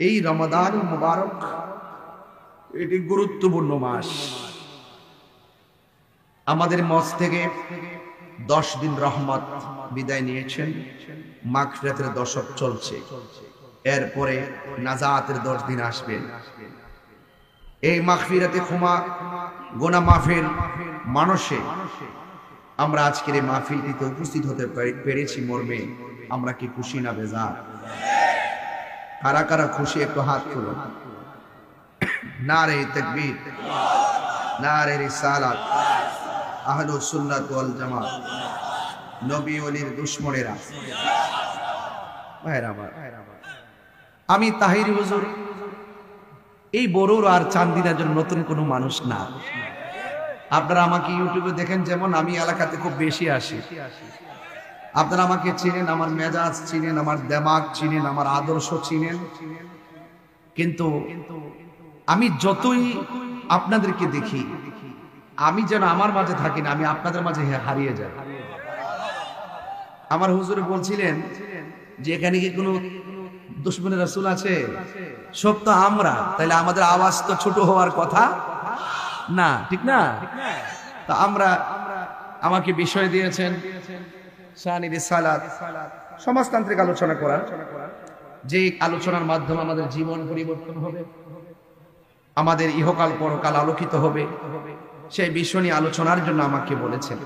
এই রমাদান মুবারক এটি গুরুত্বপূর্ণ মাস। আমাদের মজ থেকে 10 দিন রহমত বিদায় নিয়েছেন, মাগফিরাতের দশক চলছে, এরপরে নাজাতের 10 দিন আসবে। এই মাগফিরাতে ক্ষমা গুনাহ মাফের মানুষে আমরা আজকের এই মাহফিলটিতে উপস্থিত হতে পেরেছি মর্মে আমরা কি খুশি না বেজার? কারা কারা খুশি একটু হাত তুলুন। নারে তাকবীর, নারে রিসালাত, আহলুস সুন্নাত ওয়াল জামাত, নবী ওলির দুশমনেরা। ভাইরা আমার, আমি তাহিরি হুজুর এই বড়ুর আর চান্দিনার জন্য নতুন কোনো মানুষ না। আপনারা আমাকে ইউটিউবে দেখেন, যেমন আমি এলাকাতে খুব বেশি আসি। আপনারা আমাকে চিনেন, আমার মেজাজ চিনেন, আমার দেমাগ চিনেন, আমার আদর্শ চিনেন। কিন্তু আমি যতই আপনাদেরকে দেখি, আমি যেন আমার মাঝে থাকি না, আমি আপনাদের মাঝে হারিয়ে যাই। আমার হুজুর বলছিলেন যে এখানে কি কোনো দুশমনের রাসূল আছে? সব তো আমরা, তাইলে আমাদের আওয়াজ তো ছোট হওয়ার কথা না, ঠিক না? তা আমরা, আমাকে বিষয় দিয়েছেন শানি রিসালাত, সমাজতান্ত্রিক আলোচনা করা, যে আলোচনার মাধ্যমে আমাদের জীবন পরিবর্তন হবে, আমাদের ইহকাল পরকাল আলোকিত হবে, সেই বিষয় নিয়ে আলোচনার জন্য আমাকে বলেছেন।